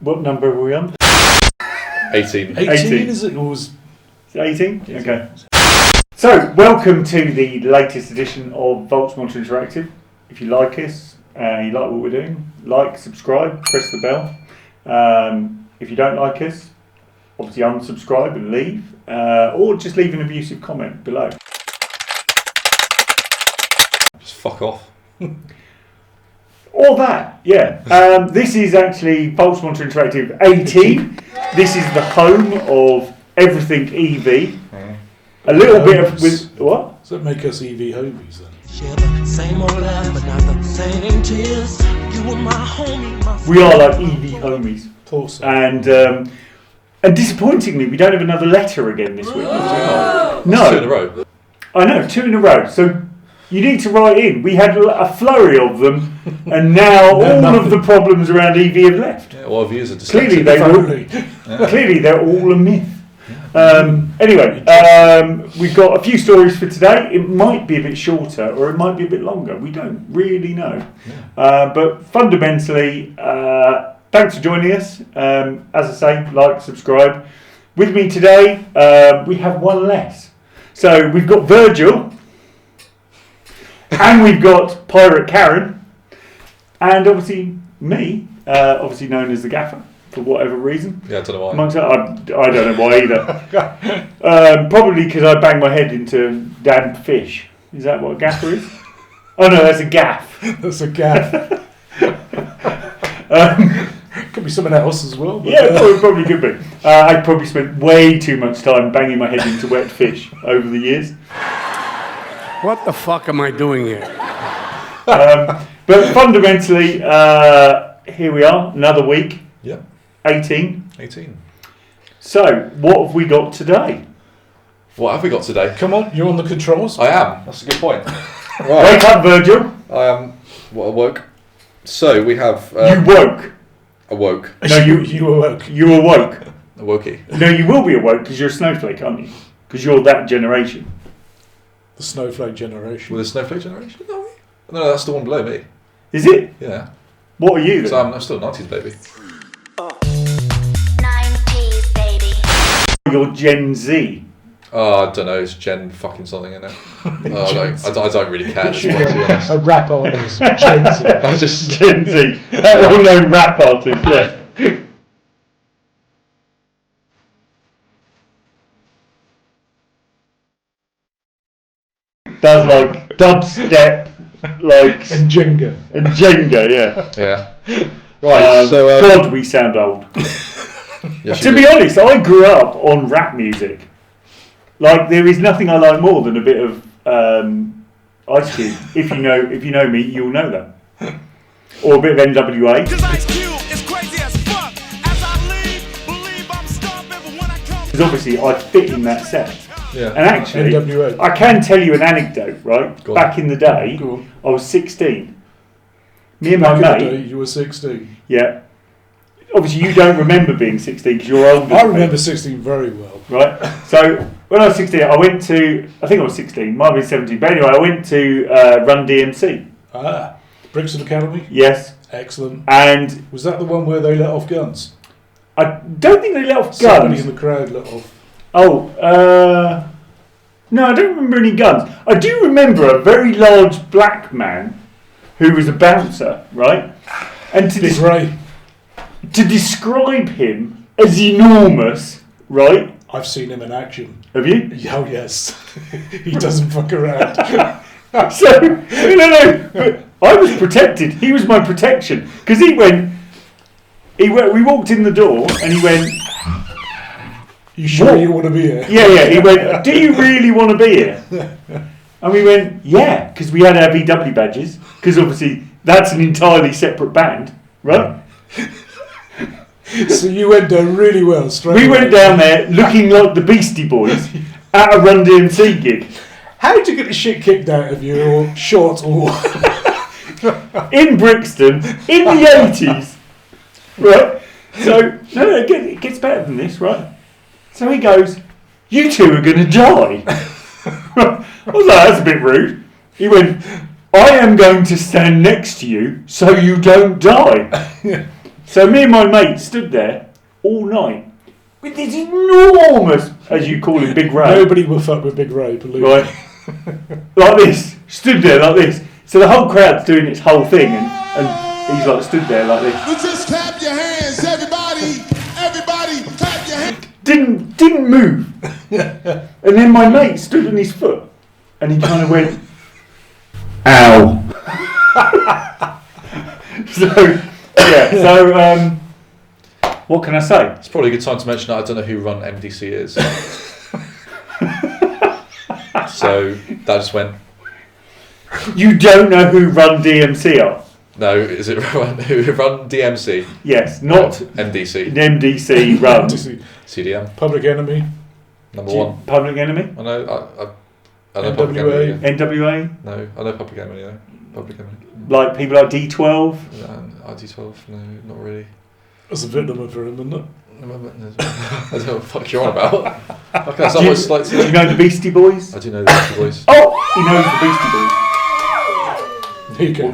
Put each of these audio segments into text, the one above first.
What number are we on? 18. 18 is it? Or was 18? Okay. So, welcome to the latest edition of VoltsMonster Interactive. If you like us, you like what we're doing, like, subscribe, press the bell. If you don't like us, obviously unsubscribe and leave, or just leave an abusive comment below. Just fuck off. Or that, yeah. This is actually VoltsMonster Interactive 18. This is the home of everything EV. A little bit of what? Does that make us EV homies then? Same old laugh, but not the same tears. You were my homie, my We are like EV homies. Awesome. And disappointingly, we don't have another letter again this week. No. No. 2 in a row. I know, 2 in a row. So you need to write in. We had a flurry of them, and now all of the problems around EV have left. Yeah, well, our views are Clearly, dyslexic. clearly they're all a myth. Anyway, we've got a few stories for today. It might be a bit shorter or it might be a bit longer. We don't really know. But fundamentally, thanks for joining us. As I say, like, subscribe. With me today, we have one less. So we've got Virgil, and we've got Pirate Karen, and obviously me, obviously known as the Gaffer. For whatever reason. Yeah, I don't know why. I don't know why either. Probably because I banged my head into damn fish. Is that what a gaffer is? Oh no, that's a gaff. That's a gaff. Could be someone else as well. But Yeah, probably could be. I probably spent way too much time banging my head into wet fish over the years. What the fuck am I doing here? But fundamentally, here we are, another week. Yep. 18. 18. So, what have we got today? What have we got today? Come on, you're on the controls. I am. That's a good point. Wake up, Virgil. I am awoke. So we have... You woke. Awoke. No, you awoke. You awoke. Awokey. No, you will be awoke because you're a snowflake, aren't you? Because you're that generation. The snowflake generation. With the snowflake generation? No, that's the one below me. Is it? Yeah. What are you then? So I'm still 90s baby. 90s, baby. You're Gen Z. Oh, I don't know. It's Gen fucking something in it. I don't really care. To be honest. A rap artist. Gen Z. I just Gen Z. Well-known rap artist, yeah. Does like dubstep, like And Jenga. and Jenga, yeah. yeah. Right. So God, we sound old. yes, To be honest, I grew up on rap music. Like there is nothing I like more than a bit of Ice Cube. If you know me, you'll know that. Or a bit of NWA. Because obviously I fit in that set. Yeah. And actually, NWA. I can tell you an anecdote, right? Go on. Back in the day, Go on. I was 16. Me and Back my in the day, mate, you were 16. yeah. Obviously, you don't remember being 16 because you're older. I than me. remember 16 very well. Right. So when I was 16, I went to, I think I was 16, might have been 17, but anyway, I went to Run DMC. Ah, Brixton Academy. Yes. Excellent. And Was that the one where they let off guns? I don't think they let off Somebody guns. in the crowd let off. Oh, no, I don't remember any guns. I do remember a very large black man who was a bouncer, right? And Big Ray. to describe him as enormous, right? I've seen him in action. Have you? Oh, yes. He doesn't fuck around. So, no, but I was protected. He was my protection. Because we walked in the door and he went, You sure What? you want to be here? yeah, he went, do you really want to be here? And we went, yeah, because we had our VW badges, because obviously that's an entirely separate band, right? So you went down really well straight We away. went down there looking like the Beastie Boys at a Run DMC gig. How did you get the shit kicked out of you, or shot, or... In Brixton, in the 80s, right? So, no, it gets better than this, right? So he goes, you two are going to die. I was like, that's a bit rude. He went, I am going to stand next to you so you don't die. So me and my mate stood there all night with this enormous, as you call him, Big Ray. Nobody will fuck with Big Ray, believe me. Right. Like this. Stood there like this. So the whole crowd's doing its whole thing and he's like stood there like this. You just clap your hands, everybody. Everybody, clap your hands. Didn't move. And then my mate stood on his foot and he kind of went, ow. So what can I say? It's probably a good time to mention that I don't know who Run MDC is. So that just went. You don't know who Run DMC are? No, is it Run DMC? Yes, not MDC. MDC Run. CDM. Public Enemy. Number one. Public Enemy? I know Public NWA. Enemy. Yeah. NWA? No, I know Public Enemy. Yeah. Public Enemy. Like people like D12? ID12? No, not really. That's a bit of a for him, isn't it? I don't know what the fuck you're on about. Okay, so Do you know the Beastie Boys? I do know the Beastie Boys. Oh, he knows the Beastie Boys. There you go.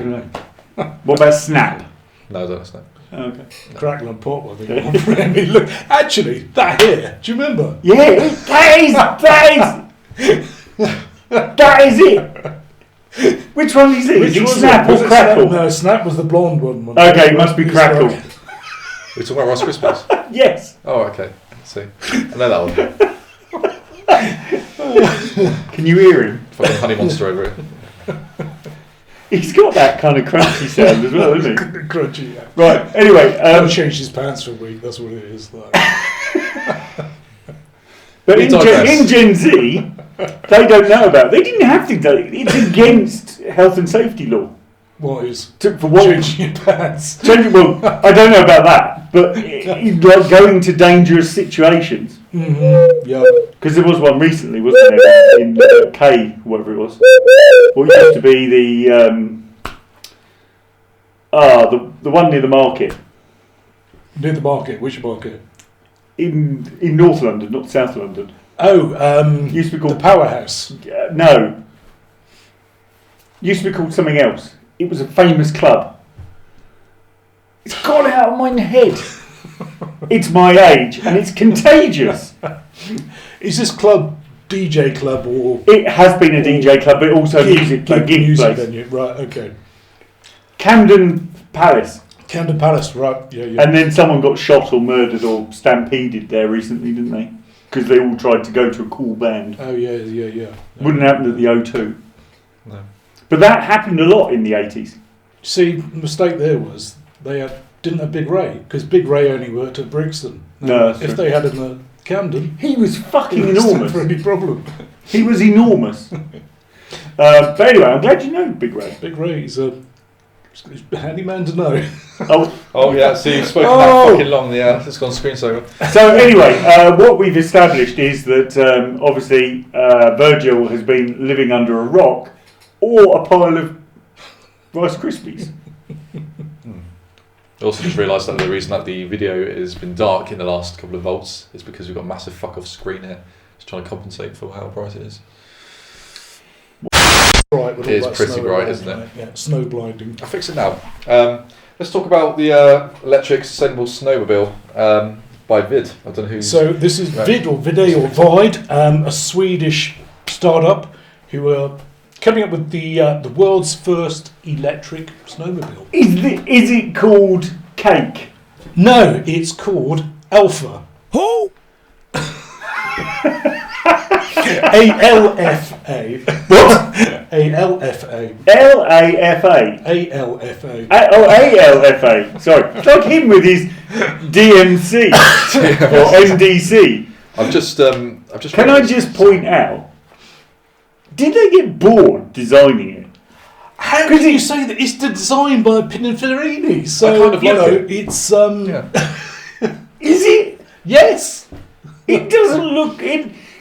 What about Snap? No, I don't know. Oh, okay. Crackling pot, I think. Look, actually, that here. Do you remember? Yeah, that is it. Which one is it? Is it Snap or Was it Crackle? Snap? No, Snap was the blonde one. Okay, it must be Crackle. We're talking about Rice Krispies? Yes. Oh, okay. Let's see. I know that one. Can you hear him? Fucking Honey Monster over it. He's got that kind of crunchy sound as well, hasn't he? Crunchy, yeah. Right, anyway. He'll change his pants for a week, that's what it is. Like. But in Gen Z, they don't know about it. They didn't have to do it. It's against health and safety law. What is? For what? Changing your pants. Well, I don't know about that, but like going to dangerous situations. Mm-hmm. Yeah. Because there was one recently, wasn't there, in K, whatever it was. What used to be the one near the market. Near the market? Which market? In North London, not South London. Oh, used to be called the Powerhouse. No. Used to be called something else. It was a famous club. It's gone out of my head. It's my age and it's contagious. Is this club DJ club or? It has been a DJ club, but also music music place. venue. Right. Okay. Camden Palace. Camden Palace. Right. Yeah. And then someone got shot or murdered or stampeded there recently, didn't they? Because they all tried to go to a cool band. Oh yeah. Wouldn't happen at the O2. No. But that happened a lot in the 80s. See, the mistake there was they didn't have Big Ray because Big Ray only worked at Brixton. No, if they had him at Camden, he was fucking it was enormous. never any problem. He was enormous. But anyway, I'm glad you know Big Ray. Big Ray's a handy man to know. Oh yeah, so you've spoken that fucking long, yeah, it's gone screensaver. So anyway, what we've established is that obviously Virgil has been living under a rock or a pile of Rice Krispies. I also just realised that the reason that the video has been dark in the last couple of volts is because we've got a massive fuck off screen here. Just trying to compensate for how bright it is. Right, with It is all that pretty snow bright, around, isn't it? right? Yeah, snow blinding. I'll fix it now. Let's talk about the electric sustainable snowmobile by Vidde. I don't know who's... So this is Vidde or Vide, a Swedish startup who are coming up with the world's first electric snowmobile. Is it called Cake? No, it's called Alpha. Who? ALFA. What? ALFA. LAFA. ALFA. ALFA. Sorry. It's like him with his DMC or MDC. I've just Can I just point out, did they get bored designing it? How can you say that it's designed by Pininfarina? So, I kind of you like know, it. it's... Is it? Yes! It doesn't look...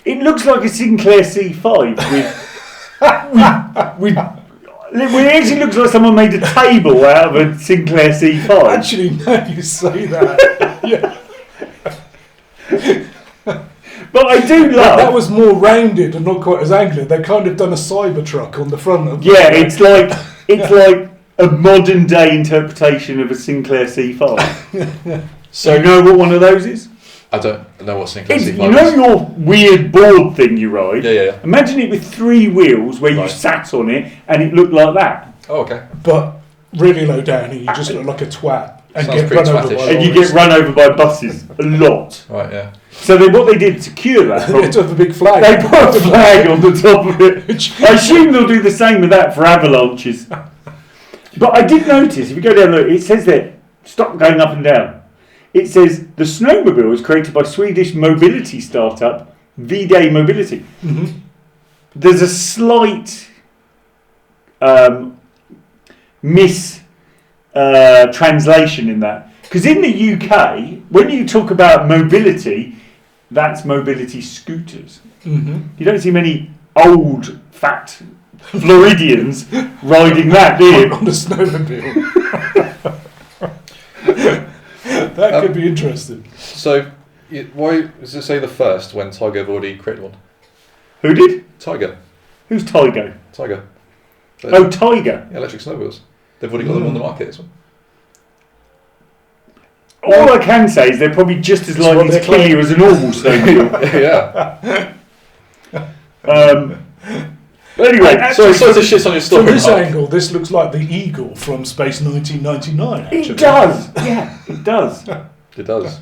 It looks like a Sinclair C5 with it actually looks like someone made a table out of a Sinclair C5. Actually, now you say that. Yeah. But I do love... That was more rounded and not quite as angular. They kind of done a Cybertruck on the front of Yeah, it's like a modern day interpretation of a Sinclair C5. So you know what one of those is? I don't know what Sinclair C5 You know is. your weird board thing you ride? Yeah. Imagine it with 3 wheels where you Right. sat on it and it looked like that. Oh, okay. But really low down, and you just look like a twat and Sounds get pretty run over twattish. by And you lorries. get run over by buses a lot. Right, yeah. So then what they did to cure that, They have a big flag. they put a flag on the top of it. I assume they'll do the same with that for avalanches. But I did notice, if you go down there, it says there, stop going up and down. It says, the Snowmobile was created by Swedish mobility startup, Vidde Mobility. Mm-hmm. There's a slight translation in that. Because in the UK, when you talk about mobility, that's mobility scooters. Mm-hmm. You don't see many old, fat Floridians riding that, do you? On a snowmobile. That could be interesting. So, why does it say the first when Tiger have already created one? Who did? Tiger. Who's Tygo? Tiger. Oh, Tiger. Yeah, electric snowmobiles. They've already got them on the market, this one. All I can say is they're probably just as likely to kill you as a normal snowmobile. Yeah. Anyway, Sorry to shit on your story. From this Mark. angle, this looks like the Eagle from Space 1999, actually. it does. Yeah, it does. It does.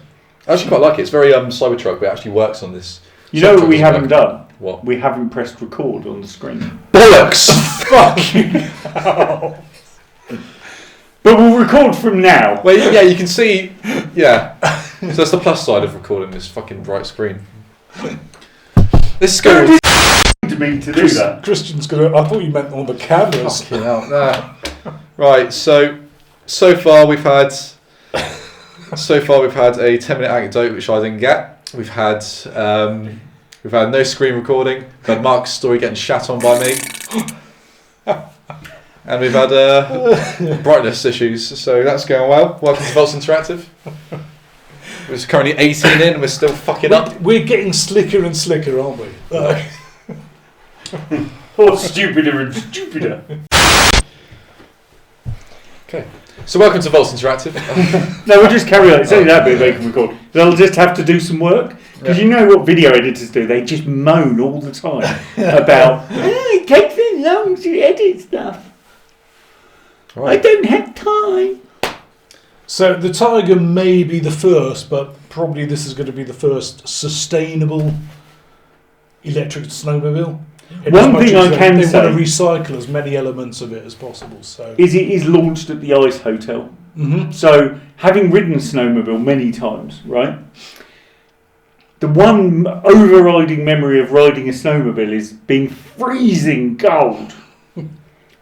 I actually quite like it. It's very Cybertruck, but it actually works on this. You know what Cybertruck we as haven't well. done? What? We haven't pressed record on the screen. Bollocks! Fuck. But we'll record from now. Well, yeah, you can see. Yeah. So that's the plus side of recording this fucking bright screen. This is good. To me to do that. Christian's gonna. I thought you meant on the cameras. Fucking hell. Nah. Right. So far we've had a 10-minute anecdote which I didn't get. We've had no screen recording. We've had Mark's story getting shat on by me. And we've had brightness issues, so that's going well. Welcome to Volts Interactive. We're currently 18 in and we're still fucking up. We're getting slicker and slicker, aren't we? Or stupider and stupider. Okay. So welcome to Volts Interactive. No, we'll just carry on. It's only that bit they can record. They'll just have to do some work. Because you know what video editors do? They just moan all the time about, it takes so long to edit stuff. Right. I don't have time. So the Tiger may be the first, but probably this is going to be the first sustainable electric snowmobile. One thing I can they say want to recycle as many elements of it as possible. So is it is launched at the Ice Hotel. Mhm. So having ridden Snowmobile many times, right? The one overriding memory of riding a snowmobile is being freezing cold.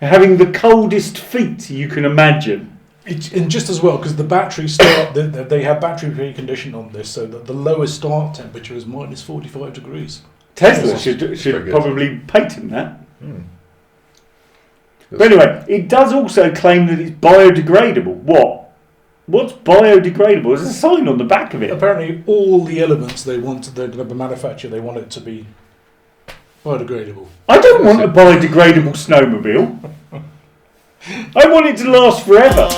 Having the coldest feet you can imagine. and just as well, because the battery start, they have battery preconditioned on this, so that the lowest start temperature is minus 45 degrees. Tesla should Very good. probably patent that. Hmm. But anyway, it does also claim that it's biodegradable. What's biodegradable? There's a sign on the back of it. Apparently, all the elements they're going to manufacture, they want it to be biodegradable. I don't want a biodegradable snowmobile. I want it to last forever.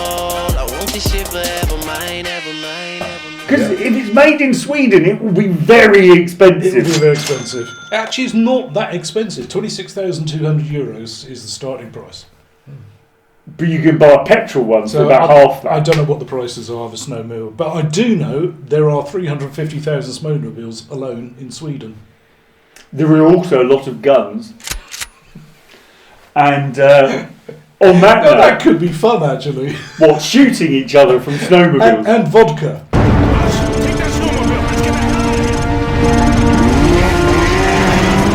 Because if it's made in Sweden, it will be very It will be expensive. very expensive. Actually, it's not that expensive. €26,200 is the starting price. But you can buy a petrol one for about I half that. don't know what the prices are of a snowmobile, but I do know there are 350,000 snowmobiles alone in Sweden. There are also a lot of guns. And on that Now, that note, could be fun, actually. what, shooting each other from snowmobiles? And vodka.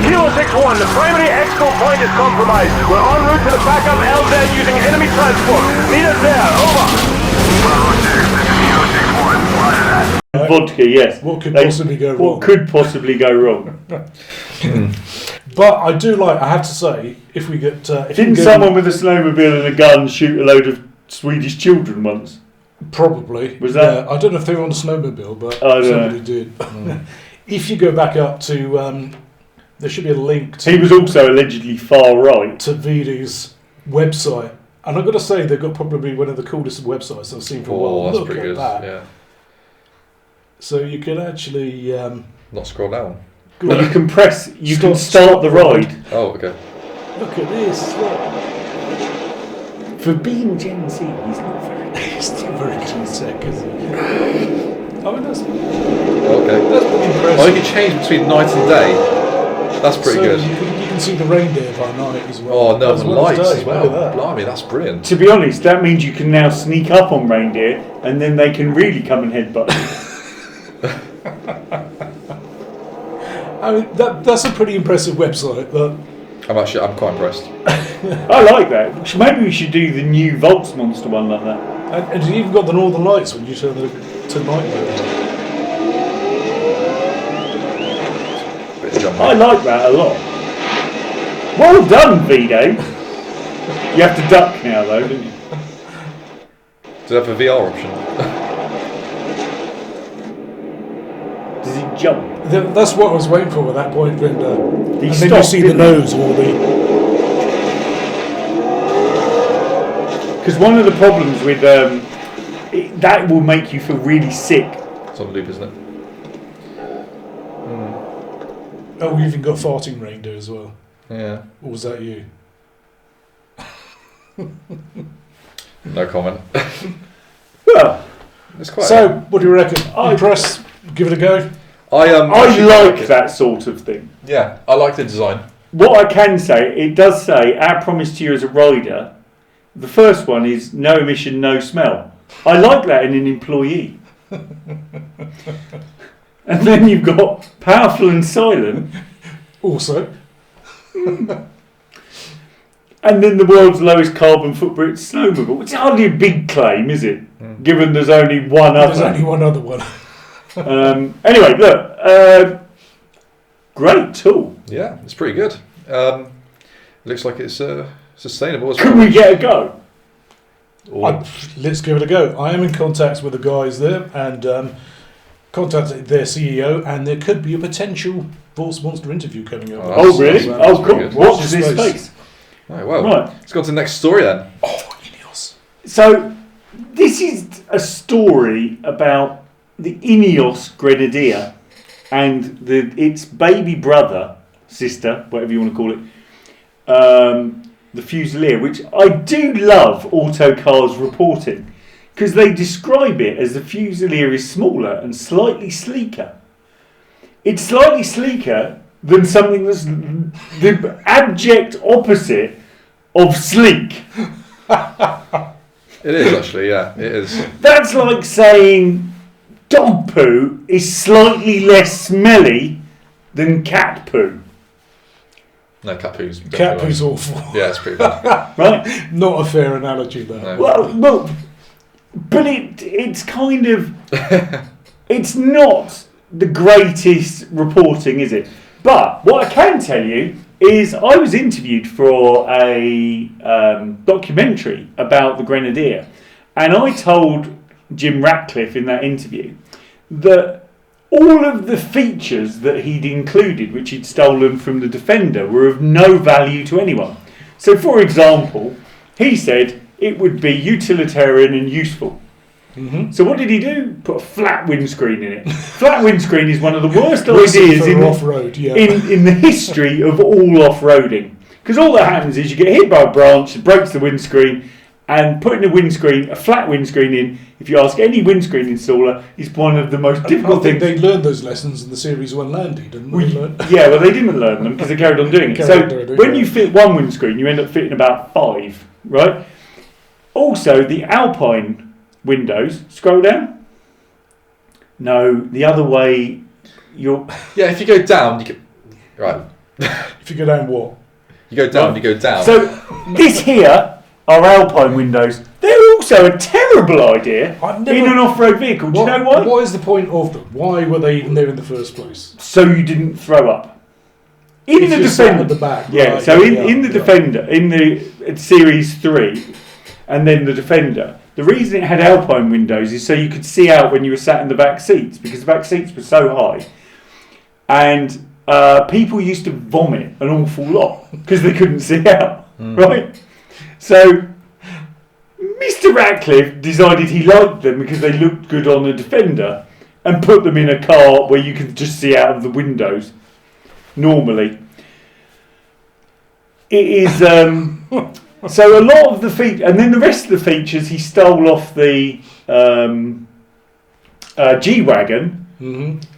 Kilo 6-1, the primary expo point is compromised. We're en route to the backup LZ using enemy transport. Meet us there, over. Vodka, yes. What could possibly go wrong? What could possibly go wrong? But I do like, I have to say, if we get... Didn't someone with a snowmobile and a gun shoot a load of Swedish children once? Probably. Was that- I don't know if they were on a snowmobile, but I don't somebody know. did. If you go back up to... there should be a link He to was also allegedly far right. Vidde's website, And I've got to say, they've got probably one of the coolest websites I've seen for a while. that's Look pretty at good. that. Yeah. So you can actually... Not scroll down. Well, you can press. You can Stop start the ride. Oh, okay. Look at this. Look. For being Gen Z, he's not very. It's not very Gen Tech, is it? I mean, that's pretty Okay. impressive. Oh, you can change between night and day. That's pretty So good. You can see the reindeer by night as well. Oh, no, As the well as lights day. as well. Look at that. Blimey, that's brilliant. To be honest, that means you can now sneak up on reindeer, and then they can really come and headbutt you. I mean, that's a pretty impressive website. But I'm quite impressed. I like that. Maybe we should do the new VoltsMonster one like that. and you even got the northern lights when you turn to night mode. Bit of jumping. I like that a lot. Well done, Vidde. You have to duck now, though, don't you? Do they have a VR option? Does he jump? That's what I was waiting for at that point. When, and then you stopped, see the didn't he? nose or the... Because one of the problems with that will make you feel really sick. It's on loop, isn't it? Oh, we even got farting reindeer as well. Yeah. Or was that you? No comment. Well, It's quite. So, what do you reckon? Impress? Give it a go? I actually like it. that sort of thing. Yeah, I like the design. What I can say, it does say, our promise to you as a rider, the first one is no emission, no smell. I like that in an employee. And then you've got powerful and silent, Also, and then the world's lowest carbon footprint snowmobile, which is hardly a big claim, is it? Given there's only one other. there's only one other one. Anyway, look, great tool. Yeah, it's pretty good. Looks like it's sustainable as well. Can we get a go? Let's give it a go. I am in contact with the guys there and contacted their CEO, and there could be a potential VoltsMonster interview coming up. Oh, really? that's Oh, pretty cool. good. Watch Watch this this space. Right, well, Right. let's go on to the next story then. Oh, Ineos. So, this is a story about the Ineos Grenadier and its baby brother, sister, whatever you want to call it, the Fusilier, which I do love Autocar's reporting, because they describe it as the Fusilier is smaller and slightly sleeker. It's slightly sleeker than something that's the abject opposite of sleek. It is actually, yeah, it is. That's like saying dog poo is slightly less smelly than cat poo, No, cat poo's Cat definitely poo's worse. awful. Yeah, it's pretty bad. right? Not a fair analogy there. No. Well, but it's kind of, it's not the greatest reporting, is it? But what I can tell you is I was interviewed for a documentary about the Grenadier, and I told Jim Ratcliffe in that interview that all of the features that he'd included, which he'd stolen from the Defender, were of no value to anyone. So, for example, he said it would be utilitarian and useful. Mm-hmm. So what did he do? Put a flat windscreen in it. Flat windscreen is one of the worst Racing ideas for in off-road, yeah. in the history of all off-roading. Because all that happens is you get hit by a branch, it breaks the windscreen, and putting a flat windscreen in, if you ask any windscreen installer, is one of the most I difficult think things. they learned those lessons in the Series 1 Landy, didn't they? Yeah, well, they didn't learn them because they carried on doing it. Carried on So doing it, when yeah. you fit one windscreen, you end up fitting about 5, right? Also, the Alpine windows, scroll down. No, the other way. Yeah, if you go down, you can. Right. If you go down what? You go down, you go down. So this here are Alpine windows. They're also a terrible idea I've never- in an off-road vehicle. Do you know why? What is the point of them? Why were they even there in the first place? So you didn't throw up. In If the you're sat Defender, at the back, yeah. right, So yeah, in the yeah. Defender, in the Series 3, and then the Defender, the reason it had Alpine windows is so you could see out when you were sat in the back seats, because the back seats were so high, and people used to vomit an awful lot because they couldn't see out, right? So Mr. Ratcliffe decided he liked them because they looked good on a Defender and put them in a car where you can just see out of the windows normally. It is so a lot of the features, and then the rest of the features he stole off the G-Wagon.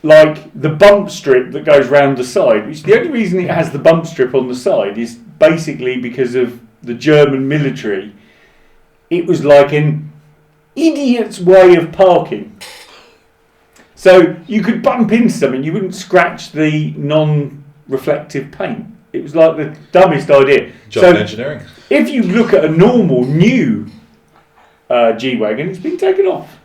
Like the bump strip that goes round the side, which the only reason it has the bump strip on the side is basically because of the German military. It was like an idiot's way of parking. So you could bump into something, you wouldn't scratch the non-reflective paint. It was like the dumbest idea. German engineering. If you look at a normal new G-Wagon, it's been taken off.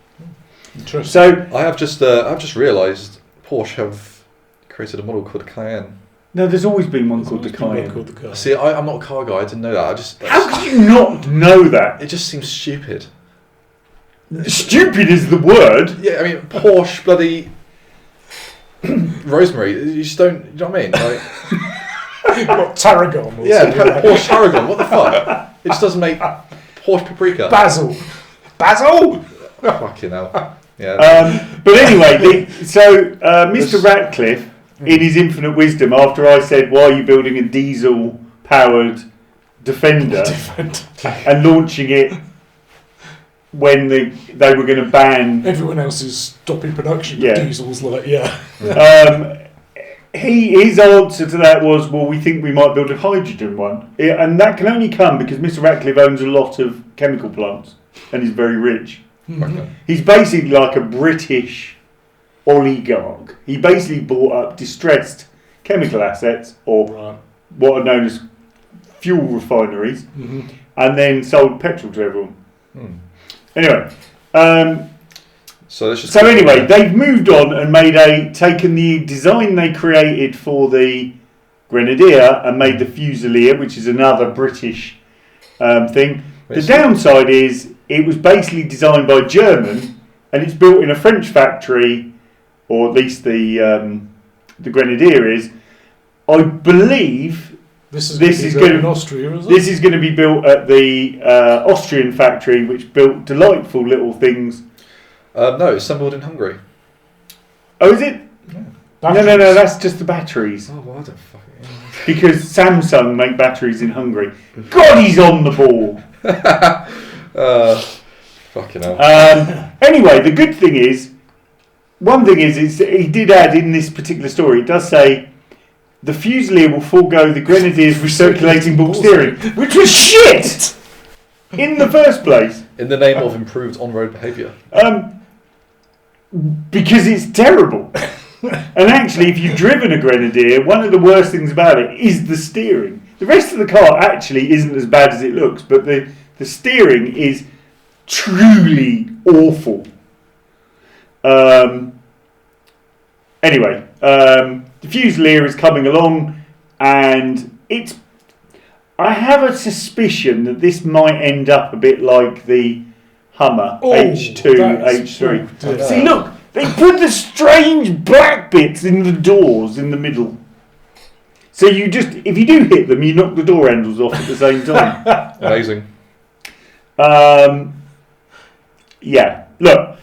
Interesting. So I've just realised Porsche have created a model called Cayenne. no, there's always been one called the Cayenne. Called the car. See, I'm not a car guy. I didn't know that. How could you not know that? It just seems stupid. Stupid is the word. Yeah, I mean Porsche bloody Rosemary. You just don't. You know what I mean? Like, What, Tarragon? Or yeah, something like Porsche Tarragon. What the fuck? It just doesn't make Porsche Paprika. Basil. Fucking hell. Yeah. But anyway, Mr. Ratcliffe, in his infinite wisdom, after I said, "Why are you building a diesel-powered Defender and launching it when they were going to ban?" Everyone else is stopping production. Yeah. But Diesel's like, His answer to that was, "Well, we think we might build a hydrogen one," and that can only come because Mr. Ratcliffe owns a lot of chemical plants and is very rich. Okay. He's basically like a British oligarch. He basically bought up distressed chemical assets, or what are known as fuel refineries, and then sold petrol to everyone. Anyway, so anyway, they've moved on and taken the design they created for the Grenadier and made the Fusilier, which is another British thing. The downside is it was basically designed by German, and it's built in a French factory, or at least the Grenadier is. I believe this is going to be in Austria, is it? This is going to be built at the Austrian factory, which built delightful little things. No, it's assembled in Hungary. Oh, is it? Yeah. No, that's just the batteries. Oh, well, I don't fucking know. Because Samsung make batteries in Hungary. God, he's on the ball. Fucking hell. Anyway, the good thing is, one thing is he did add in this particular story, it does say, the Fusilier will forego the Grenadier's recirculating ball steering, which was shit in the first place. In the name of improved on-road behaviour. Because it's terrible. And actually, if you've driven a Grenadier, one of the worst things about it is the steering. The rest of the car actually isn't as bad as it looks, but the steering is truly awful. Anyway, the Fusilier is coming along, and I have a suspicion that this might end up a bit like the Hummer H2, H3. See, look, they put the strange black bits in the doors in the middle. So if you do hit them, you knock the door handles off at the same time. Amazing. Yeah, look,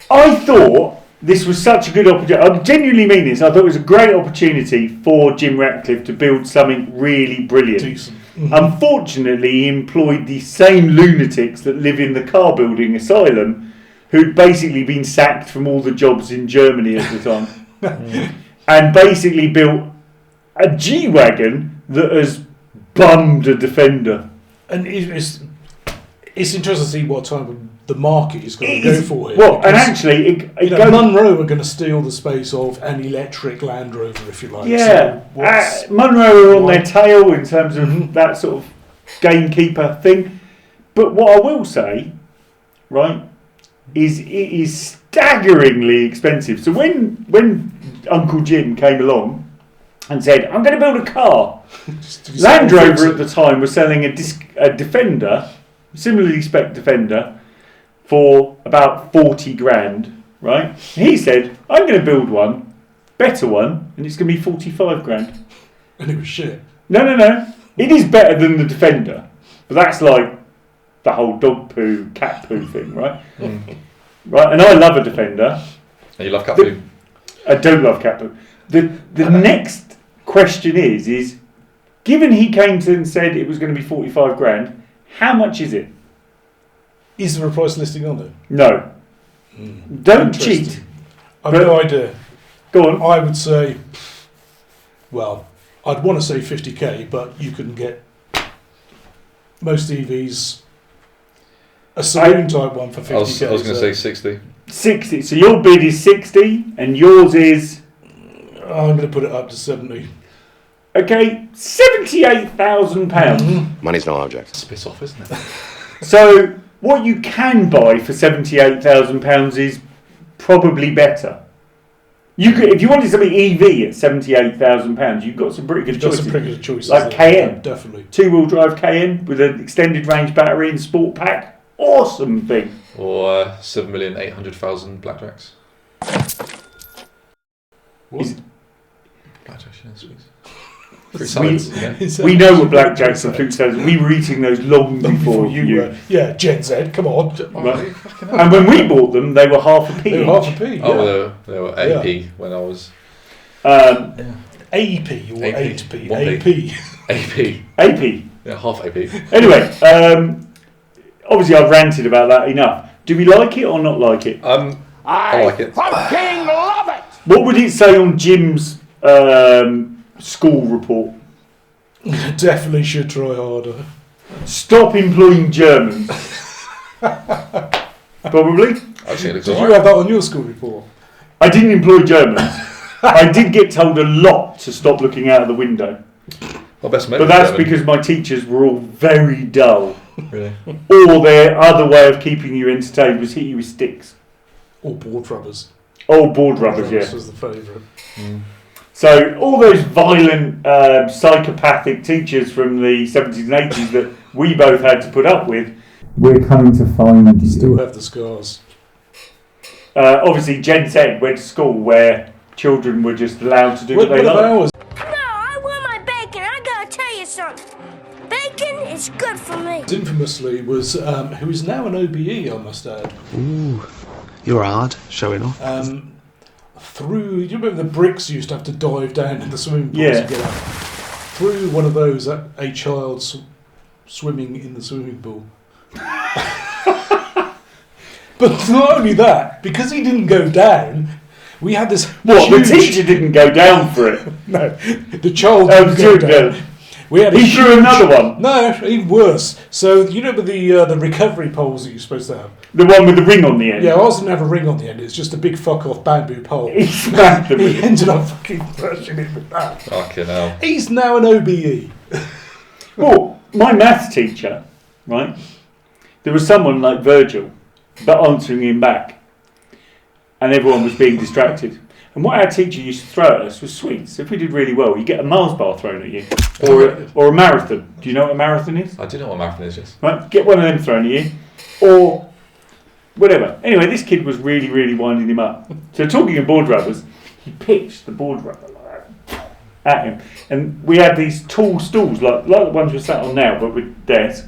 I thought this was such a good opportunity. I genuinely mean this. I thought it was a great opportunity for Jim Ratcliffe to build something really brilliant. Decent. Unfortunately, he employed the same lunatics that live in the car building asylum, who'd basically been sacked from all the jobs in Germany at the time, and basically built a G-Wagon that has bummed a Defender. And it's interesting to see what type of the market is going to go for here. Well, and actually, Munro are going to steal the space of an electric Land Rover, if you like. Yeah, So Munro are on their tail in terms of that sort of gamekeeper thing. But what I will say, right, is it is staggeringly expensive. So when Uncle Jim came along and said, "I'm going to build a car," Land Rover at the time was selling a Defender, similarly spec Defender, for about 40 grand, right? He said, "I'm going to build one, better one, and it's going to be 45 grand. And it was shit. No. It is better than the Defender, but that's like the whole dog poo, cat poo thing, right? Right, and I love a Defender. And you love cat poo? I don't love cat poo. The next question is given he came to and said it was going to be 45 grand, how much is it? Is there a price listing on it? No. Don't cheat. I've no idea. Go on. I would say, well, I'd want to say 50k, but you can get most EVs, a saloon type one for 50k. I was going to say 60. 60. So your bid is 60 and yours is? I'm going to put it up to 70. Okay, £78,000. Money's no object. It's a bit off, isn't it? So what you can buy for £78,000 is probably better. You could, if you wanted something EV at £78,000, you've got some pretty good choices. Some pretty good choices. Like Cayenne. Definitely. 2-wheel drive Cayenne with an extended range battery and sport pack. Awesome thing. Or 7,800,000 blackjacks. What? Blackjacks, yeah, sweet. Fruit salads, yeah. We know what blackjacks and fruit salads. We were eating those long before you were. Yeah, Gen Z, come on. Right. And when we bought them, they were half a p. They were half a p. Yeah. Oh, they were AP when I was. AP or AP. 8p? 1p. AP. AP. Yeah, half AP. Anyway, obviously I've ranted about that enough. Do we like it or not like it? I like it. Fucking love it! What would it say on Jim's school report? Definitely should try harder. Stop employing Germans. Probably. Actually, it looks Did alright. you have that on your school report? I didn't employ Germans. I did get told a lot to stop looking out of the window. My best mate But was that's German. because my teachers were all very dull. Really? Or their other way of keeping you entertained was hit you with sticks. Or board rubbers. Oh, board rubbers, yeah. was the favourite. So all those violent, psychopathic teachers from the 70s and 80s that we both had to put up with, we're coming to find you. Still have the scars. Obviously, Gen Z went to school where children were just allowed to do what they like. No, I want my bacon. I gotta tell you something. Bacon is good for me. Infamously was, who is now an OBE, I must add. Ooh, you're hard, showing off. Through, you remember the bricks you used to have to dive down in the swimming pool Yeah. to get out? Through one of those, a child swimming in the swimming pool. But not only that, because he didn't go down, we had this. What? huge, The teacher didn't go down for it. No, the child Oh, didn't go the down. dude, We had he threw another one. No, even worse. So you know the recovery poles that you're supposed to have. The one with the ring on the end. Yeah, ours didn't have a ring on the end. It's just a big fuck off bamboo pole. He smacked them. He ended up fucking thrashing it with that. Fucking hell. He's now an OBE. Well, my maths teacher, right? There was someone like Virgil, but answering him back, and everyone was being distracted. And what our teacher used to throw at us was sweets. If we did really well, you get a Mars bar thrown at you, or a marathon. Do you know what a marathon is? I do know what a marathon is, yes. Right, get one of them thrown at you, or whatever. Anyway, this kid was really, really winding him up. So talking of board rubbers, he pitched the board rubber like that at him, and we had these tall stools like the ones we're sat on now, but with desks.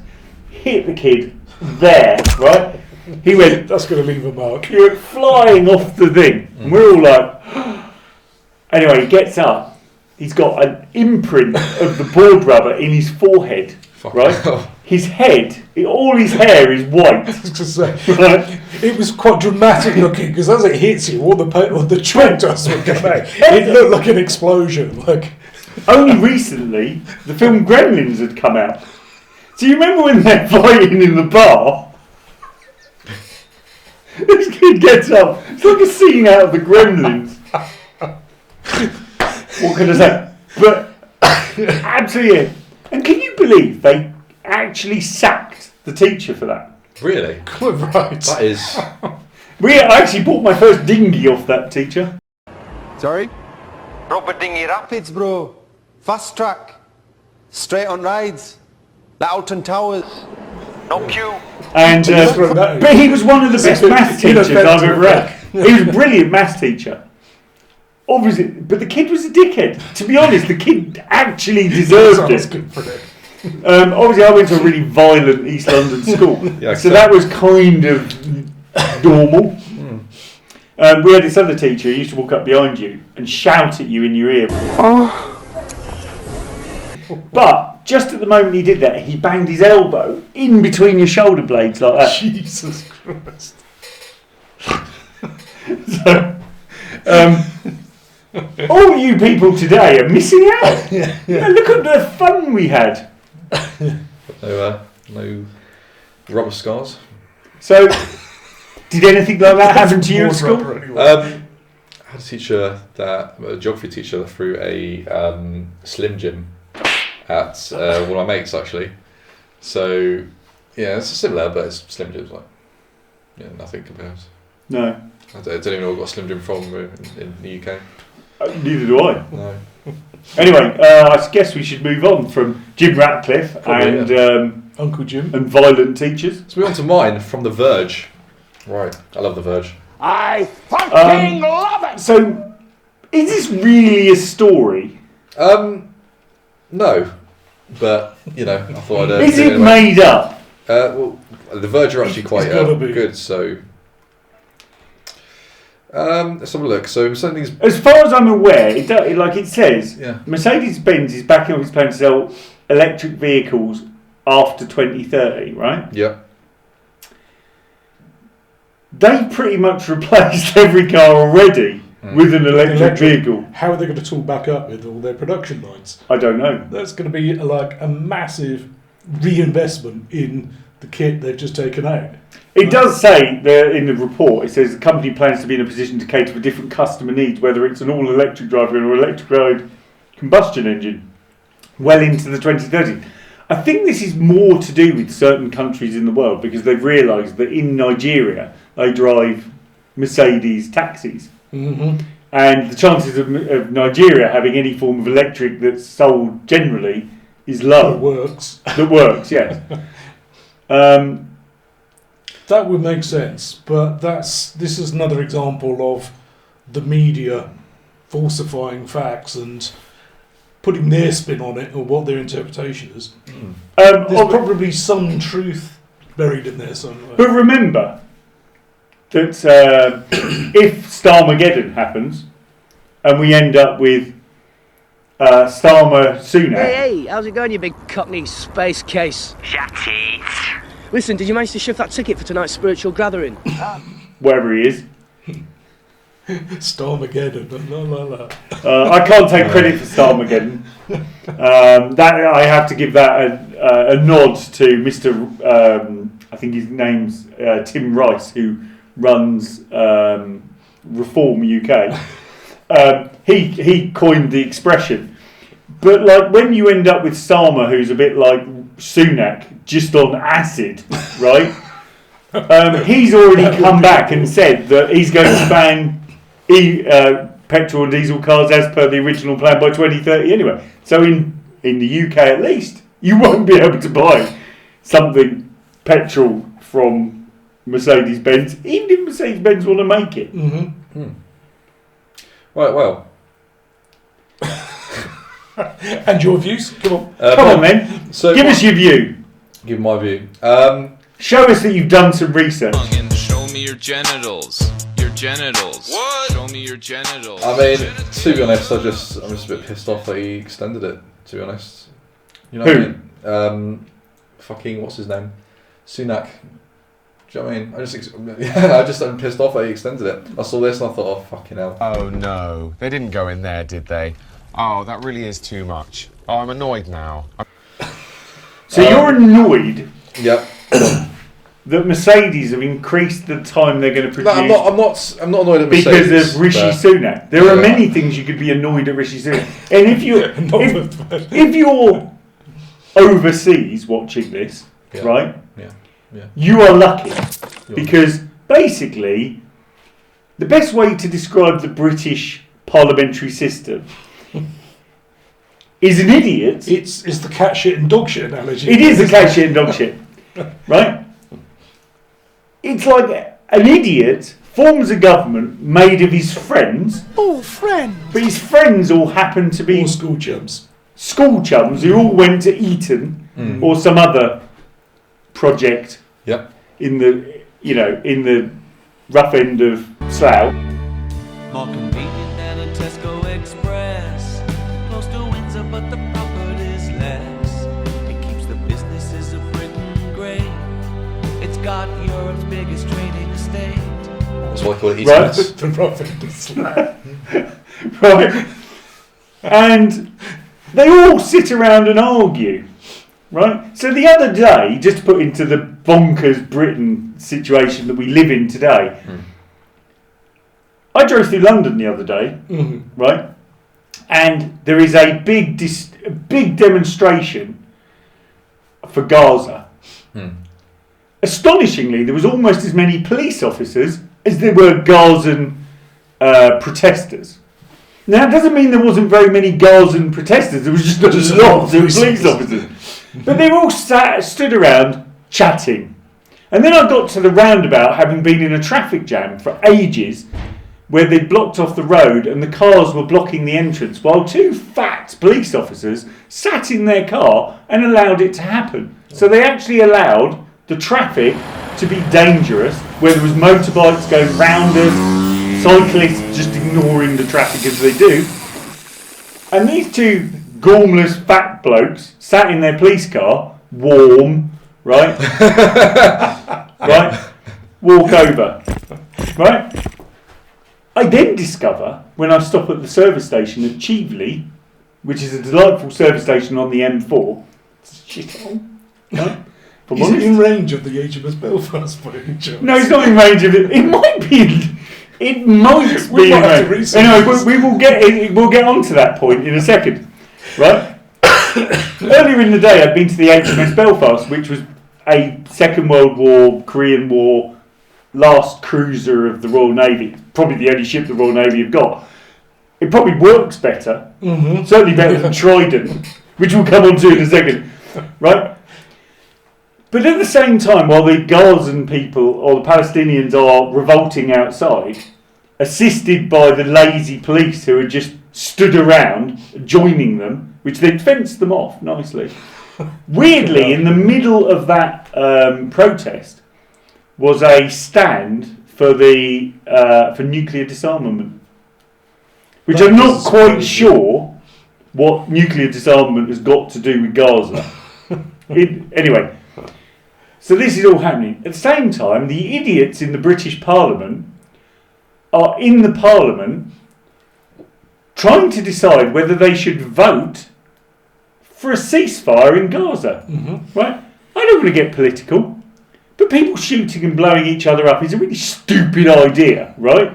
Hit the kid there, right? He went. That's going to leave a mark. He went flying off the thing, and we're all like. Anyway, he gets up. He's got an imprint of the board rubber in his forehead, Fuck right? hell. His head, all his hair is white. I was going to say, Right? it was quite dramatic looking because as it hits you, all the chalk dust would come out. It looked like an explosion. Like Only recently, the film Gremlins had come out. Do you remember when they're fighting in the bar? This kid gets up. It's like a scene out of the Gremlins. What can I say? But absolutely. And can you believe they actually sacked the teacher for that? Really? right. That is... I actually bought my first dinghy off that teacher. Sorry? Rubber dinghy Rapids, bro. Fast track. Straight on rides. Like Alton Towers. no queue. And but he was one of the best maths teachers I've ever had. He was a brilliant maths teacher. Obviously, but the kid was a dickhead. To be honest, the kid actually deserved Sounds it. good for it. Obviously, I went to a really violent East London school, Yeah, so that was kind of normal. We had this other teacher who used to walk up behind you and shout at you in your ear. But just at the moment he did that, he banged his elbow in between your shoulder blades like that. Jesus Christ. So, all you people today are missing out. Yeah. Look at the fun we had. No rubber scars. So, did anything like that happen to you at school? I had a geography teacher that threw a Slim Jim at one of my mates actually. So yeah, it's similar, but it's Slim Jim's like nothing compares. No. I don't even know where I got Slim Jim from in the UK. Neither do I. No. Anyway, I guess we should move on from Jim Ratcliffe Uncle Jim and violent teachers. Let's move on to mine from The Verge. Right, I love The Verge. I fucking love it! So, is this really a story? No, but I thought I'd. Is it made up? Well, The Verge are actually quite good, so. Let's have a look. So something's. As far as I'm aware, it says, Yeah. Mercedes-Benz is backing up its plan to sell electric vehicles after 2030, right? Yeah. They pretty much replaced every car already with an electric vehicle. How are they going to tool back up with all their production lines? I don't know. That's going to be like a massive reinvestment in the kit they've just taken out. It does say there in the report, it says the company plans to be in a position to cater for different customer needs, whether it's an all-electric drivetrain or electrified combustion engine, well into the 2030s. I think this is more to do with certain countries in the world because they've realised that in Nigeria they drive Mercedes taxis. Mm-hmm. And the chances of Nigeria having any form of electric that's sold generally is low. That works, yes. That would make sense, but this is another example of the media falsifying facts and putting their spin on it or what their interpretation is. There's probably some truth buried in there somewhere. But remember that if Starmageddon happens and we end up with Starmer Sunak. Hey, how's it going, you big cockney space case? Shut Listen, did you manage to shift that ticket for tonight's spiritual gathering? Wherever he is. Starmageddon, la. I can't take credit for Starmageddon. That I have to give that a nod to Mr. I think his name's Tim Rice, who runs Reform UK. He coined the expression. But like when you end up with Starmer, who's a bit like Sunak, just on acid, right? He's already come back and said that he's going to ban petrol and diesel cars as per the original plan by 2030 anyway. So in the UK at least, you won't be able to buy something petrol from Mercedes-Benz, even if Mercedes-Benz want to make it. Mm-hmm. Right, well. And your views? Come on. Come on, then. So give us your view. Give my view. Show us that you've done some research. Show me your genitals. Your genitals. What? Show me your genitals. I mean, to be honest, I'm just a bit pissed off that he extended it, to be honest. You know Who? what I mean? Fucking, what's his name? Sunak. Do you know what I mean? I just am pissed off that he extended it. I saw this and I thought, oh, fucking hell. Oh no, they didn't go in there, did they? Oh, that really is too much. Oh, I'm annoyed now. So you're annoyed? Yep. That Mercedes have increased the time they're going to produce. No, I'm not annoyed at Mercedes. Because of Rishi Sunak. There are many things you could be annoyed at Rishi Sunak. And if you're overseas watching this, right? Yeah. You are lucky because basically the best way to describe the British parliamentary system is an idiot. It's the cat shit and dog shit analogy. It is the cat shit and dog shit, right? It's like an idiot forms a government made of his friends. Oh, friends! But his friends all happen to be all school chums. school chums who all went to Eton or some other project in the rough end of Slough. More convenient than a Tesco Express. Close to Windsor, but the property's less. It keeps the businesses of Britain great. It's got Europe's biggest trading estate. That's why I call it East West. The rough end of Slough. Right. And they all sit around and argue. Right? So the other day, just to put into the bonkers Britain situation that we live in today, I drove through London the other day, right? And there is a big demonstration for Gaza. Astonishingly, there was almost as many police officers as there were Gazan protesters. Now, it doesn't mean there wasn't very many Gazan protesters. There was just lots of police officers. But they were all stood around chatting. And then I got to the roundabout, having been in a traffic jam for ages, where they'd blocked off the road and the cars were blocking the entrance, while two fat police officers sat in their car and allowed it to happen. So they actually allowed the traffic to be dangerous, where there was motorbikes going round us, cyclists just ignoring the traffic as they do. And these two gormless fat blokes sat in their police car, warm, right? Right? Walk over, right? I then discover, when I stop at the service station at Cheveley, which is a delightful service station on the M4, it's a shithole, right? Is it in range of the HMS Belfast by any chance? No, it's not in range of it. It might be. It might be in range. Anyway, we'll get on to that point in a second, right? Earlier in the day, I'd been to the HMS Belfast, which was a Second World War, Korean War, last cruiser of the Royal Navy. Probably the only ship the Royal Navy have got. It probably works better. Certainly better than Trident, which we'll come on to in a second, right? But at the same time, while the Gazan people or the Palestinians are revolting outside, assisted by the lazy police who had just stood around joining them, which they'd fenced them off nicely. Weirdly, in the middle of that protest was a stand for the for nuclear disarmament, which I'm not quite sure what nuclear disarmament has got to do with Gaza. Anyway. So this is all happening. At the same time, the idiots in the British Parliament are in the Parliament trying to decide whether they should vote for a ceasefire in Gaza. Right? I don't want to get political, but people shooting and blowing each other up is a really stupid idea, right?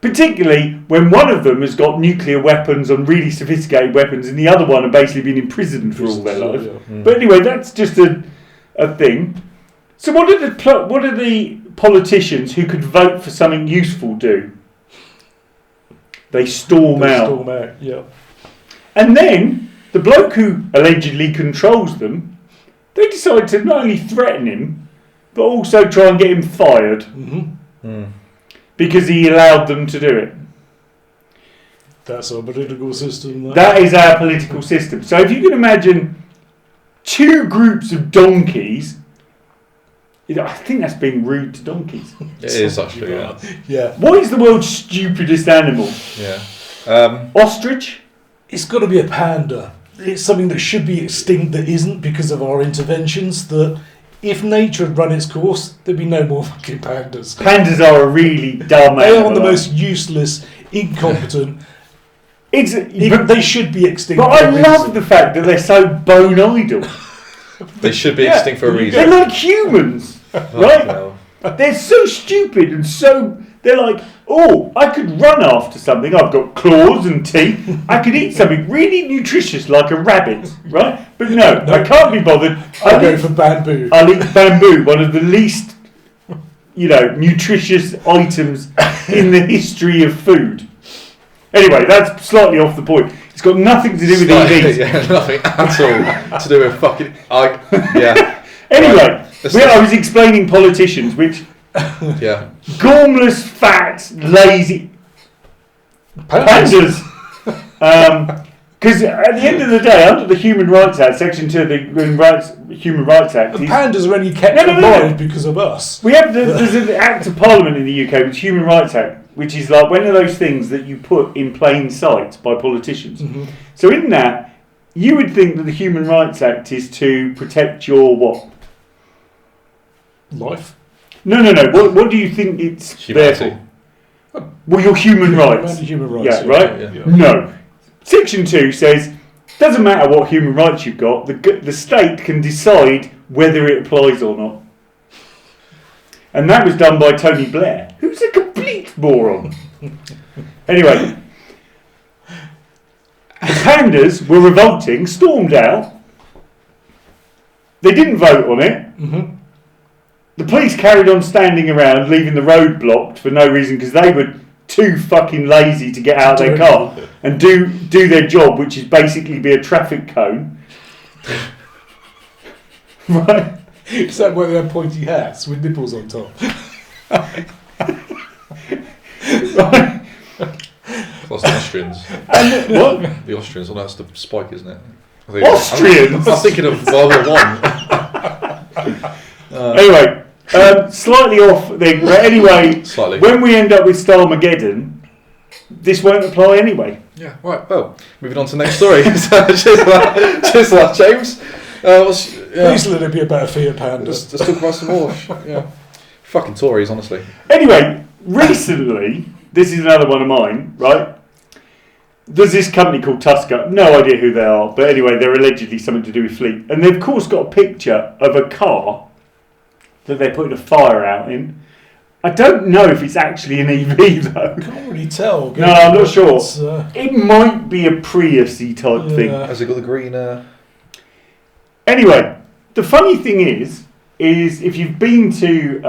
Particularly when one of them has got nuclear weapons and really sophisticated weapons, and the other one have basically been imprisoned for all their life. But anyway, that's just a thing. So what do the politicians who could vote for something useful do? They storm out. Yeah. And then the bloke who allegedly controls them, they decide to not only threaten him, but also try and get him fired because he allowed them to do it. That's our political system. That is our political system. So if you can imagine two groups of donkeys, I think that's being rude to donkeys. It is actually, yeah. What is the world's stupidest animal? Yeah. Ostrich? It's got to be a panda. It's something that should be extinct that isn't because of our interventions. That if nature had run its course, there'd be no more fucking pandas. Pandas are a really dumb They animal. are the most useless, incompetent. But they should be extinct. But I love the fact that they're so bone idle. They should be extinct for a reason. They're like humans, right? No. They're so stupid and so... They're like, oh, I could run after something. I've got claws and teeth. I could eat something really nutritious like a rabbit, right? But no, I can't be bothered. I'll go for bamboo. I'll eat bamboo, one of the least, nutritious items in the history of food. Anyway, that's slightly off the point. It's got nothing to do with EVs. Yeah, nothing at all to do with fucking... Anyway, I was explaining politicians, which... Yeah. Gormless, fat, lazy... Pandas. Because at the end of the day, under the Human Rights Act, Section 2 of the Human Rights Act... The pandas are only kept alive because of us. We have there's an Act of Parliament in the UK, which is Human Rights Act, which is like one of those things that you put in plain sight by politicians. Mm-hmm. So in that, you would think that the Human Rights Act is to protect your what? Life? No. What do you think it's Humanity. there for? Well, your human rights. Human rights. Yeah, right? Yeah. No. Section 2 says, doesn't matter what human rights you've got, the state can decide whether it applies or not. And that was done by Tony Blair, who's a complete moron. Anyway, the pandas were revolting, stormed out. They didn't vote on it. Mm-hmm. The police carried on standing around, leaving the road blocked for no reason because they were too fucking lazy to get out of their car and do their job, which is basically be a traffic cone. Right? Is that why they have pointy hats with nipples on top? Right? That's the Austrians. And what? The Austrians. Well, that's the spike, isn't it? Austrians? I'm thinking of World War One. Anyway, slightly off thing, but anyway, when we end up with Starmageddon, this won't apply anyway. Yeah, right, well, moving on to the next story. Cheers for that, James. Please let it be about Fiat Pandas. Let's talk about some more. Yeah. Fucking Tories, honestly. Anyway, recently, this is another one of mine, right? There's this company called Tusker, no idea who they are, but anyway, they're allegedly something to do with fleet. And they've of course got a picture of a car that they're putting a fire out in. I don't know if it's actually an EV though. Can't really tell. No, I'm not sure. It might be a Prius-y type thing. Has it got the green... Anyway, the funny thing is if you've been to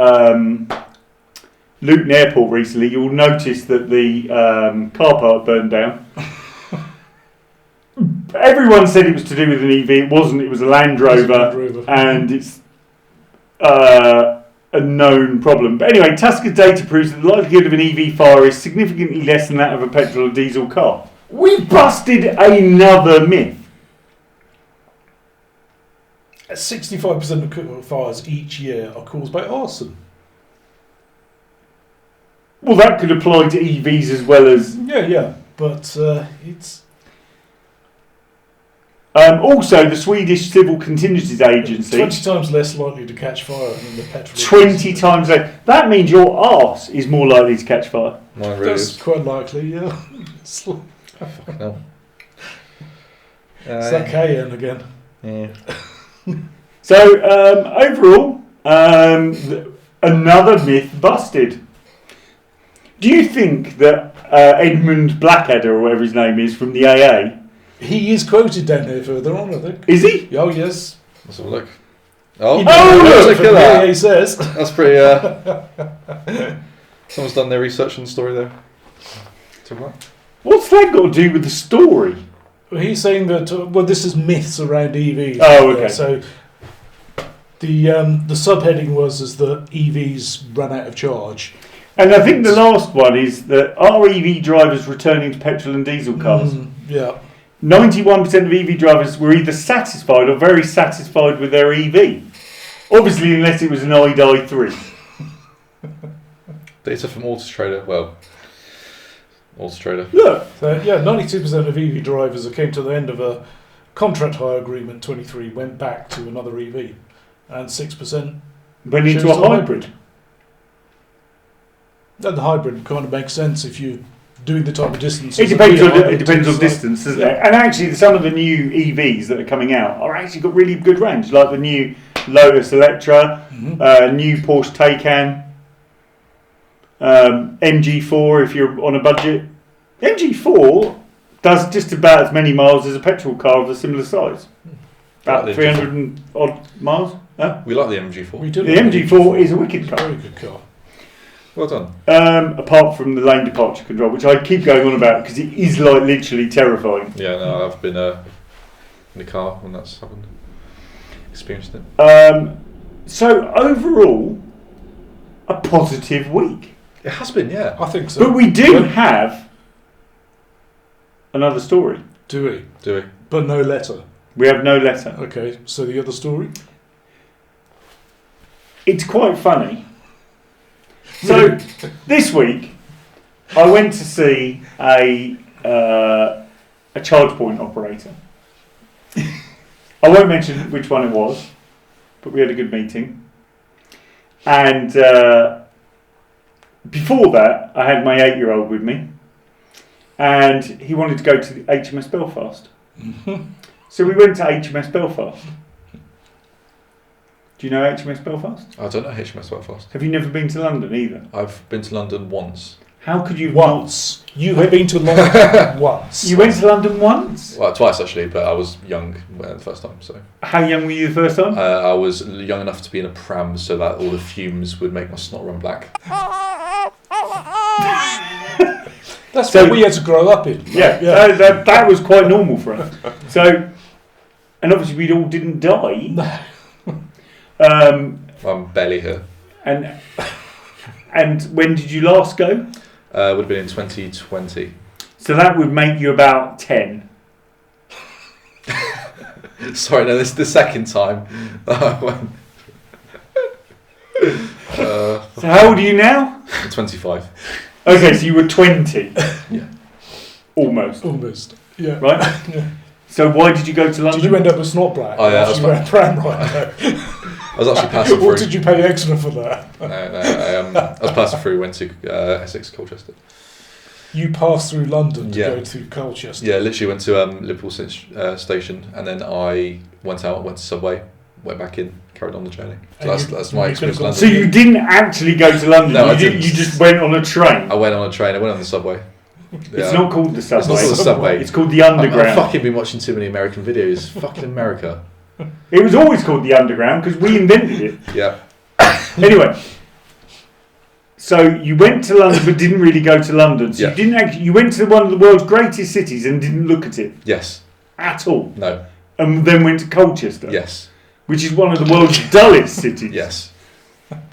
Luton Airport recently, you'll notice that the car park burned down. Everyone said it was to do with an EV. It wasn't. It was a Land Rover, and it's a known problem. But anyway, Tusker's data proves that the likelihood of an EV fire is significantly less than that of a petrol or diesel car. We busted another myth. 65% of fires each year are caused by arson. Well, that could apply to EVs as well as... Yeah, but it's... also, the Swedish Civil Contingencies Agency... 20 times less likely to catch fire than the petrol. 20 times less. That means your arse is more likely to catch fire. Mine really That's is. quite likely, yeah. Fucking hell. It's that KN again. Yeah. So, overall, another myth busted. Do you think that Edmund Blackadder, or whatever his name is, from the AA... He is quoted down here further on, I think. Is he? Oh, yes. Let's have a look. Oh, Look at at that. AA says. That's pretty... someone's done their research on the story there. What's that got to do with the story? Well, he's saying that, this is myths around EVs. Oh, okay. So the subheading was that EVs run out of charge. And I think the last one is that are EV drivers returning to petrol and diesel cars? Yeah. 91% of EV drivers were either satisfied or very satisfied with their EV. Obviously, unless it was an i3. Data from Autotrader. Well, Autotrader. Look. So, 92% of EV drivers that came to the end of a contract hire agreement 23 went back to another EV. And 6% went into a hybrid. And the hybrid kind of makes sense if you're doing the type of distance. It depends on distance, doesn't it? And actually, some of the new EVs that are coming out are actually got really good range, like the new Lotus Electra, new Porsche Taycan, MG4 if you're on a budget. MG4 does just about as many miles as a petrol car of a similar size. About 300 and odd miles. Huh? We like the MG4. We do. The MG4 is a wicked car. Very good car. Well done. Apart from the lane departure control, which I keep going on about because it is like literally terrifying. Yeah, no, I've been in the car when that's happened. Experienced it. So overall, a positive week. It has been, yeah. I think so. But we do have another story. Do we? Do we? But no letter. We have no letter. Okay, so the other story? It's quite funny. So this week, I went to see a charge point operator. I won't mention which one it was, but we had a good meeting. And before that, I had my 8-year-old with me, and he wanted to go to the HMS Belfast. So we went to HMS Belfast. Do you know HMS Belfast? I don't know HMS Belfast. Have you never been to London either? I've been to London once. How could you once? You have been to London once. You went to London once? Well, twice actually, but I was young the first time. So. How young were you the first time? I was young enough to be in a pram, so that all the fumes would make my snot run black. That's what we had to grow up in. Yeah, that was quite normal for us. So, and obviously we all didn't die. I'm barely here. And when did you last go? Would have been in 2020. So that would make you about 10. Sorry, no, this is the second time. So how old are you now? I'm 25. Okay, so you were 20. Yeah. Almost. Yeah. Right? Yeah. So why did you go to London? Did you end up with snot black? Oh, yeah, you went pram right. I was actually passing through. Or did you pay extra for that? No, I was passing through, went to Essex, Colchester. You passed through London to go to Colchester? Yeah, literally went to Liverpool station, and then I went out, went to Subway, went back in, carried on the journey. So that's my experience in London. So you didn't actually go to London? No, I didn't. You just went on a train? I went on a train, I went on the Subway. It's not called the Subway. It's not called the Subway. It's called the Underground. I've fucking been watching too many American videos. Fucking America. It was always called the Underground because we invented it. Yeah. Anyway, so you went to London but didn't really go to London. So you didn't actually. You went to one of the world's greatest cities and didn't look at it. Yes. At all. No. And then went to Colchester. Yes. Which is one of the world's dullest cities. Yes.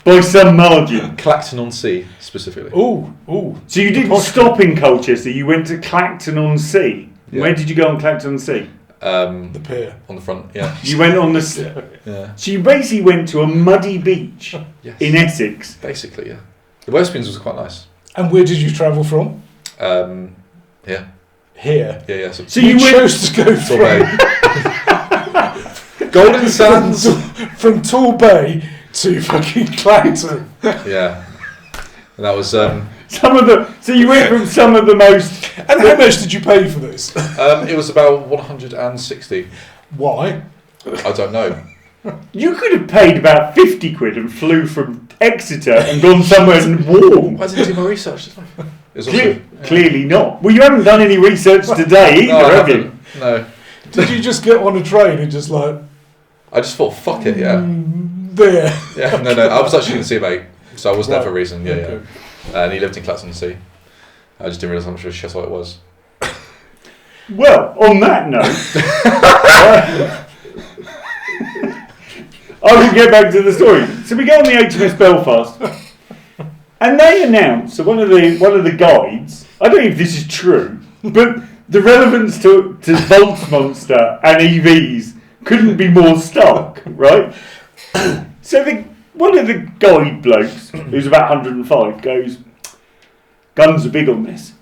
By some margin. Clacton-on-Sea, specifically. Ooh. So you didn't stop in Colchester, you went to Clacton-on-Sea. Yeah. Where did you go on Clacton-on-Sea? The pier. On the front, yeah. You went on the... Yeah. So you basically went to a muddy beach in Essex. Basically, yeah. The Westminster was quite nice. And where did you travel from? Here. Here? Yeah. So you chose to go from... Golden Sands. From Torbay to fucking Clacton. Yeah. And that was... So you went from some of the most... And how much did you pay for this? It was about 160. Why? I don't know. You could have paid about 50 quid and flew from Exeter and gone somewhere warm. I didn't do my research. Clearly not. Well, you haven't done any research today either, have you? No. Did you just get on a train and just like... I just thought, fuck it, yeah. There. Yeah, no. I was actually going to see a mate, so I was there for a reason, yeah. Okay. And he lived in Clacton-on-Sea. I just didn't realise how much of a shithole it was. Well, on that note, I will get back to the story. So we go on the HMS Belfast, and they announce, so one of the guides, I don't know if this is true, but the relevance to VoltsMonster and EVs couldn't be more stark, right? So one of the guide blokes, who's about 105, goes, guns are big on this.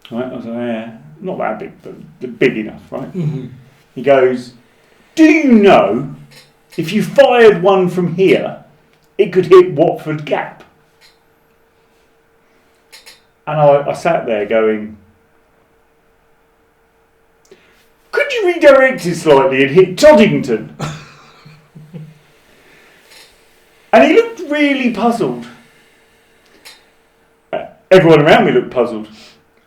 Right? I was like, yeah, not that big, but they're big enough, right? Mm-hmm. He goes, do you know if you fired one from here, it could hit Watford Gap? And I sat there going, could you redirect it slightly and hit Toddington? And he looked really puzzled. Everyone around me looked puzzled.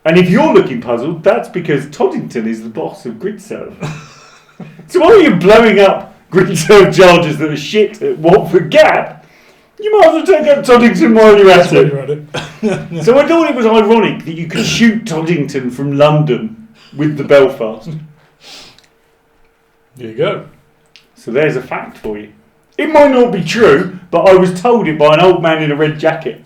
And if you're looking puzzled, that's because Toddington is the boss of GridServe. So while you're blowing up GridServe charges that are shit at Watford Gap, you might as well take out Toddington while you're at it. So I thought it was ironic that you could shoot Toddington from London with the Belfast. There you go. So there's a fact for you. It might not be true, but I was told it by an old man in a red jacket.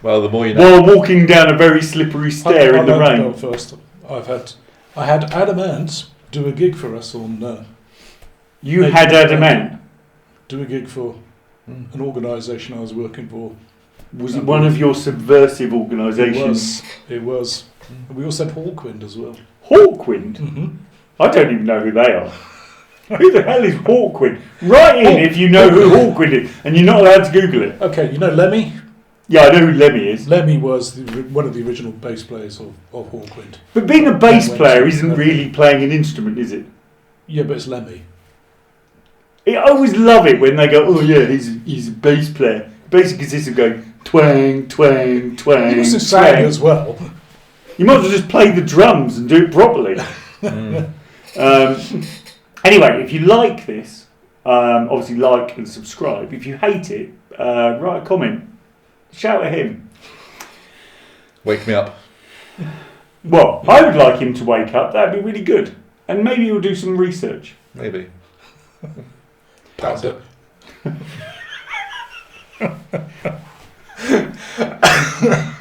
Well, the more you know. While walking down a very slippery stair in the rain. Belfast. I've I had Adamant do a gig for us on. You had Adamant do a gig for an organisation I was working for. Was it one of your subversive organisations? It was. And we also had Hawkwind as well. Hawkwind? Mm-hmm. I don't even know who they are. Who the hell is Hawkwind? Write in if you know who Hawkwind is, and you're not allowed to Google it. Okay, you know Lemmy? Yeah, I know who Lemmy is. Lemmy was one of the original bass players of Hawkwind. But being a bass player isn't really playing an instrument, is it? Yeah, but it's Lemmy. I always love it when they go, oh yeah, he's a bass player. Basically consists of going twang, twang, twang. He was a sang as well. You might as well just play the drums and do it properly. Anyway, if you like this, obviously like and subscribe. If you hate it, write a comment. Shout at him. Wake me up. Well, I would like him to wake up. That'd be really good. And maybe he'll do some research. Maybe. Doubt it.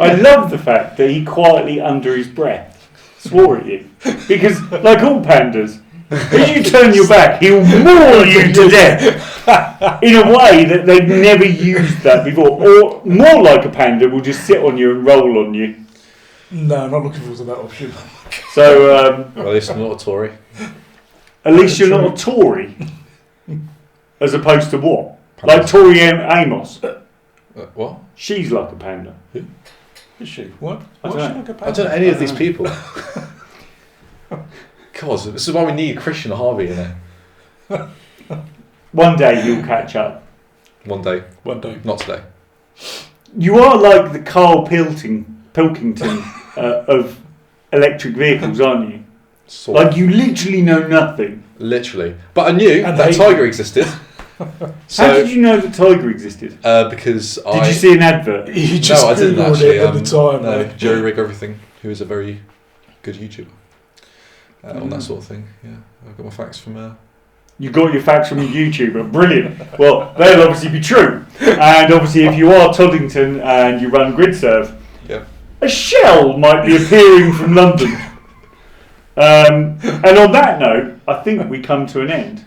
I love the fact that he quietly, under his breath, swore at you. Because, like all pandas, if you turn your back, he'll maul you to death in a way that they've never used that before. Or, more like a panda, will just sit on you and roll on you. No, I'm not looking forward to that option. So, well, at least I'm not a Tory. At least you're not a Tory. As opposed to what? Like Tori Amos. What? She's like a panda. Who? Is she? What? I What's she don't like a I panda? don't know any of these people. God, this is why we need Christian Harvey in there. One day you'll catch up. One day. One day. Not today. You are like the Carl Pilkington of electric vehicles, aren't you? Sort of. Like you literally know nothing. Literally. But I knew And that hate Tiger existed. So, how did you know that Tiger existed? Because Did you see an advert? You just no, I didn't Googled actually. it at the time. No, Right? Jerry Rig Everything, who is a very good YouTuber on that sort of thing. Yeah, I got my facts from. You got your facts from a YouTuber. Brilliant. Well, they'll obviously be true. And obviously, if you are Toddington and you run GridServe, Yeah. a shell might be appearing from London. And on that note, I think we come to an end.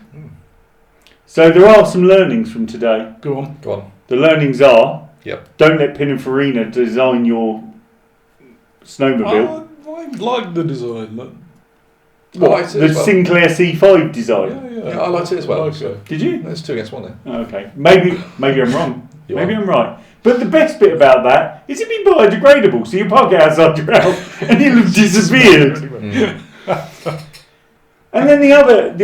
So there are some learnings from today. Go on. Go on. The learnings are: Yep. don't let Pininfarina design your snowmobile. I like the design. What, I liked it the as well. Sinclair C5 design? Yeah, I liked it as well. I like So. it. Did you? It's 2 against 1 then. Oh, okay. Maybe I'm wrong. You Maybe are. I'm right. But the best bit about that is it'd be biodegradable, so you park it outside your house and it'll have disappeared. And then the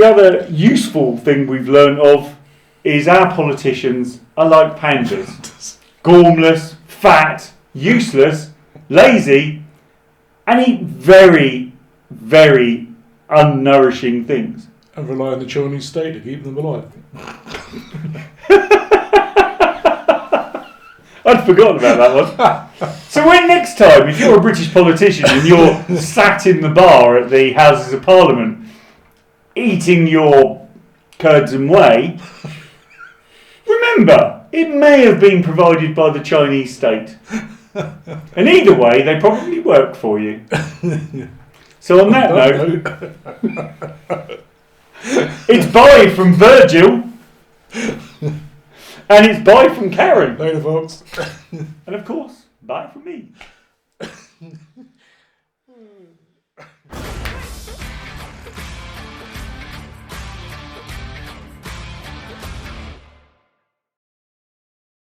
other useful thing we've learned of is our politicians are like pandas. Gormless, fat, useless, lazy, and eat very, very unnourishing things. And rely on the Chinese state to keep them alive. I'd forgotten about that one. So when next time, if you're a British politician and you're sat in the bar at the Houses of Parliament eating your curds and whey, remember, it may have been provided by the Chinese state. And either way, they probably work for you. So on that note, it's bye from Virgil. And it's bye from Karen. Later, folks. And of course, bye from me.